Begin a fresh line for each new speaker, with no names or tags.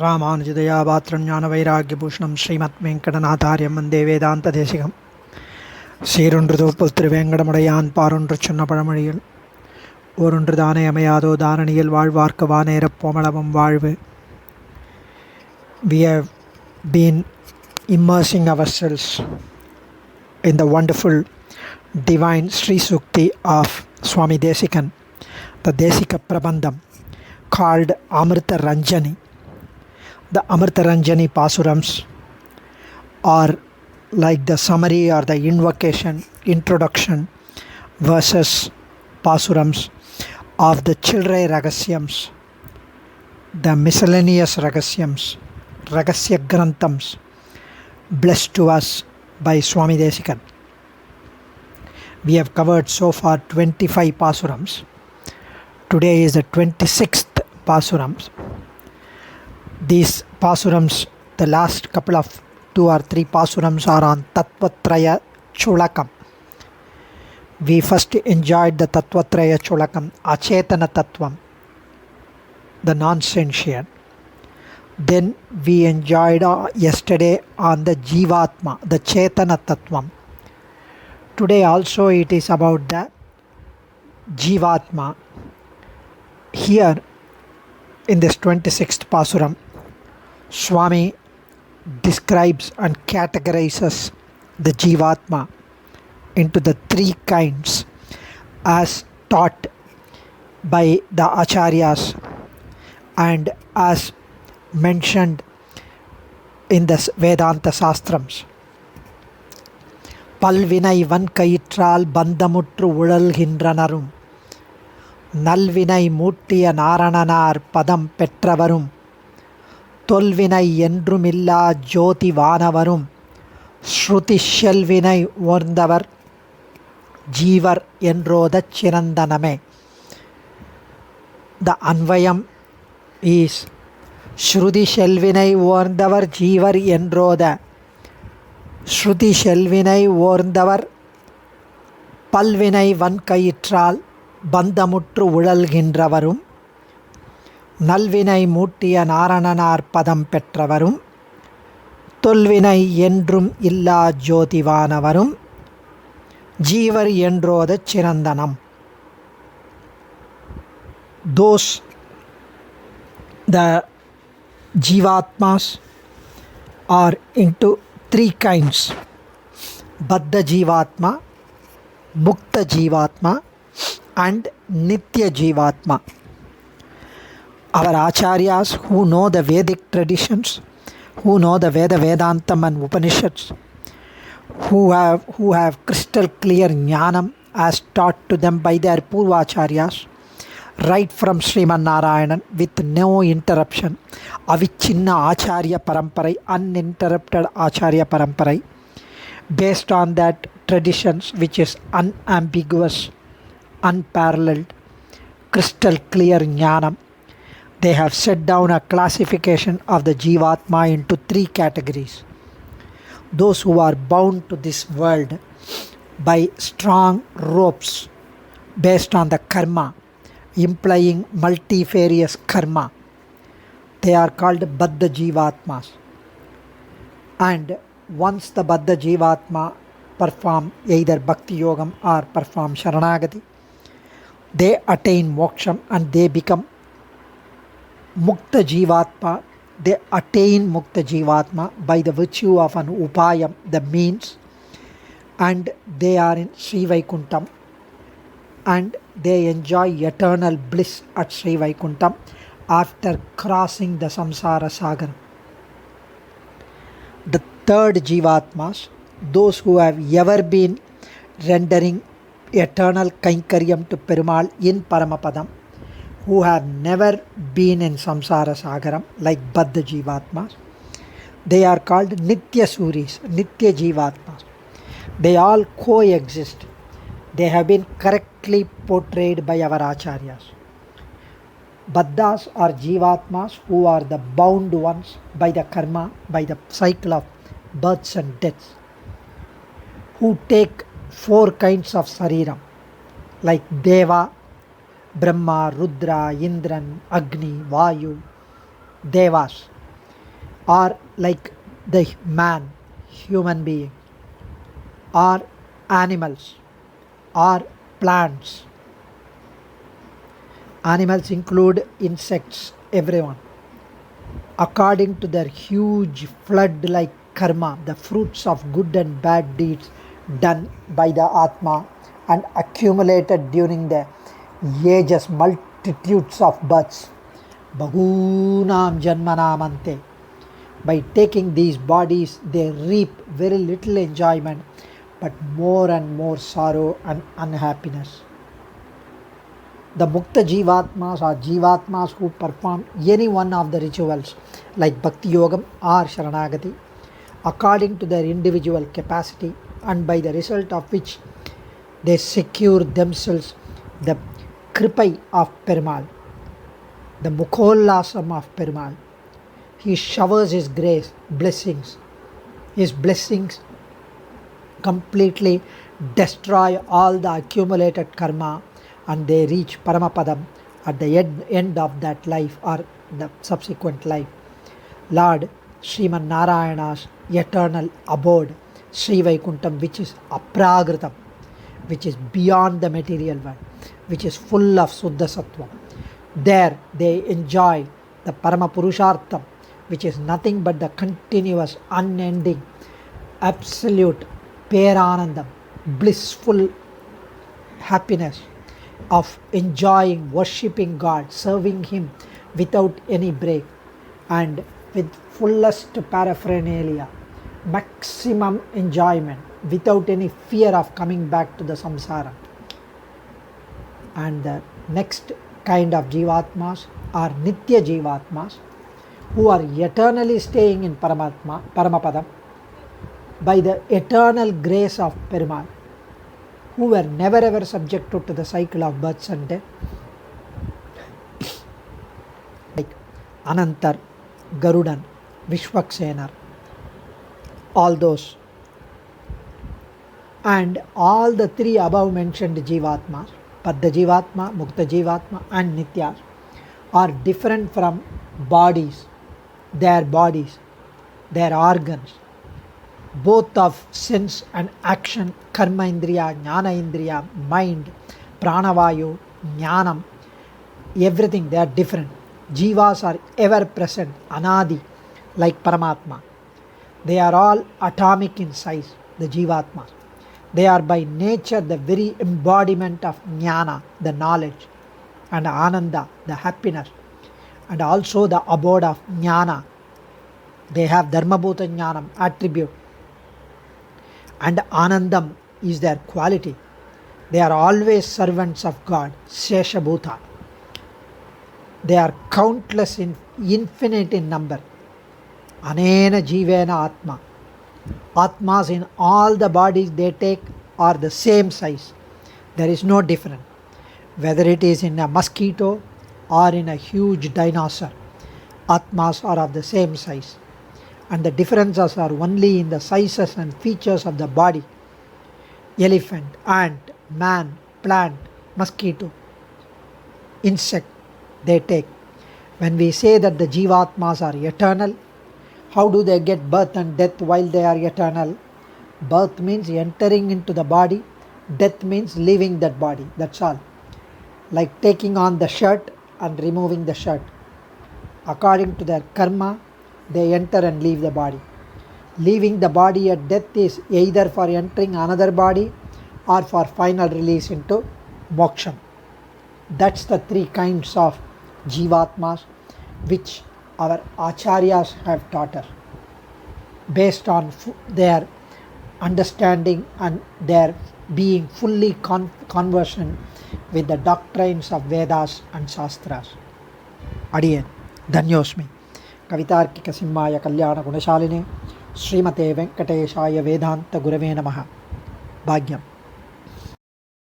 ராமானுஜதயாபாத்திரம் ஞான வைராக்கியபூஷணம் ஸ்ரீமத் வெங்கடநாதாரியம் வந்தே வேதாந்த தேசிகம். சீரொன்று தோப்புல் திருவேங்கடமுடையான் பாரொன்று சொன்ன பழமொழியில் ஓரொன்று தானே அமையாதோ தாரணியில் வாழ்வார்க்கு வானேரப் போமளவும் வாழ்வு. We have been immersing ourselves in the wonderful divine Sri Sukti of Swami Desikan, the Desika Prabandham called Amrita Ranjani. The Amrita Ranjani Pasurams are like the summary or the invocation, introduction versus Pasurams of the Childray Ragasyams, the miscellaneous Ragasyams, Ragasya Granthams blessed to us by Swami Desikan. We have covered so far 25 Pasurams. Today is the 26th Pasurams. These Pasurams, the last couple of 2 or 3 Pasurams are on Tattvatraya Cholakam. We first enjoyed the Tattvatraya Cholakam, Achetana Tattvam, the non-sentient. Then we enjoyed yesterday on the Jivatma, the Chetana Tattvam. Today also it is about the Jivatma. Here in this 26th Pasuram, Swami describes and categorizes the Jivatma into the 3 kinds as taught by the Acharyas and as mentioned in the Vedanta Sastrams. பல்வினை வன்கயிற்றால் பந்தமுற்று உழல்கின்றனரும் நல்வினை மூட்டிய நாரணனார் பதம் பெற்றவரும் தொல்வினை என்றுமில்லா ஜோதி வானவரும் ஸ்ருதி ஷெல்வினை ஓர்ந்தவர் ஜீவர் என்றோதச் சிறந்தனமே. The Anvayam is ஸ்ருதி ஷெல்வினை ஓர்ந்தவர் ஜீவர் என்றோத. ஸ்ருதி ஷெல்வினை ஓர்ந்தவர் பல்வினை வன்கயிற்றால் பந்தமுற்று உழல்கின்றவரும் நல்வினை மூட்டிய நாரணனார் பதம் பெற்றவரும் தொல்வினை என்றும் இல்லா ஜோதிவானவரும் ஜீவர் என்றோதச் சிறந்தனம். Those, the Jivatmas are into 3 kinds: Baddha Jivatma, Mukta Jivatma and Nitya Jivatma. Our Acharyas who know the Vedic traditions, who know the Vedantam and Upanishads, who have crystal clear Jnanam as taught to them by their Purvacharyas, right from Sriman Narayanan with no interruption. Avichinna Acharya Paramparai, uninterrupted Acharya Paramparai, based on that traditions which is unambiguous, unparalleled, crystal clear Jnanam. They have set down a classification of the Jivatma into 3 categories. Those who are bound to this world by strong ropes based on the karma, implying multifarious karma, they are called Baddha Jivatmas. And once the Baddha Jivatma perform either Bhakti Yogam or perform Sharanagati, they attain moksham and they become Mukta Jivatma. They attain Mukta Jivatma by the virtue of an Upayam, the means, and they are in Sri Vaikuntham and they enjoy eternal bliss at Sri Vaikuntham after crossing the Samsara Sagar. The 3rd Jivatmas, those who have ever been rendering eternal Kainkaryam to Perumal in Paramapadam, who have never been in Samsara Sagaram like Baddha Jivatmas, they are called Nitya Suris, Nitya Jivatmas. They all coexist. They have been correctly portrayed by our Acharyas. Baddhas are Jivatmas who are the bound ones by the karma, by the cycle of births and deaths, who take 4 kinds of Sariram like Deva, Brahma, Rudra, Indran, Agni, Vayu, devas, or like the man, human being, or animals, or plants. Animals include insects, everyone. According to their huge flood like karma, the fruits of good and bad deeds done by the Atma and accumulated during the ages, multitudes of births. Bahunam Janmanamante. By taking these bodies, they reap very little enjoyment but more and more sorrow and unhappiness. The Mukta Jivatmas or Jivatmas who perform any one of the rituals like Bhakti Yogam or Sharanagati according to their individual capacity and by the result of which they secure themselves the Kripai of Perumal, the Mukhollasam of Perumal. He showers his grace, blessings. His blessings completely destroy all the accumulated karma and they reach Paramapadam at the end of that life or the subsequent life. Lord Sriman Narayana's eternal abode, Sri Vaikuntham, which is Apragritam, which is beyond the material world, which is full of Suddha Sattva. There they enjoy the Paramapurushartham, which is nothing but the continuous, unending, absolute Peranandam, blissful happiness of enjoying, worshipping God, serving Him without any break and with fullest paraphernalia, maximum enjoyment without any fear of coming back to the samsara. And the next kind of Jivatmas are Nitya Jivatmas who are eternally staying in Paramapadam by the eternal grace of Perumal, who were never ever subjected to the cycle of births and death, like Anantar, Garudan, Vishwaksenar, all those. And all the three above mentioned Jivatmas, Padda Jivatma, Mukta Jivatma and Nityas, are different from bodies, their organs, both of sense and action, karma indriya, jnana indriya, mind, pranavayu, jnanam, everything, they are different. Jivas are ever present, anadi, like Paramatma. They are all atomic in size, the Jivatmas. They are by nature the very embodiment of jnana, the knowledge, and ananda, the happiness, and also the abode of jnana. They have dharmabhuta jnanam, attribute, and anandam is their quality. They are always servants of God, Sheshabhuta. They are countless, infinite in number. Anena Jivena Atma. Atmas in all the bodies they take are the same size. There is no difference. Whether it is in a mosquito or in a huge dinosaur, Atmas are of the same size. And the differences are only in the sizes and features of the body. Elephant, ant, man, plant, mosquito, insect they take. When we say that the Jivatmas are eternal, how do they get birth and death while they are eternal? Birth means entering into the body, death means leaving that body, that's all. Like taking on the shirt and removing the shirt. According to their karma, they enter and leave the body. Leaving the body at death is either for entering another body or for final release into moksha. That's the three kinds of Jivatmas which our acharyas have taught us based on their understanding and their being fully conversant with the doctrines of Vedas and Shastras. Adiyen, Dhanyosmi. Kavitarkika Simhaya Kalyana Gunashaline Srimate Venkateshaya Vedanta Gurave Namaha. Bhagyam.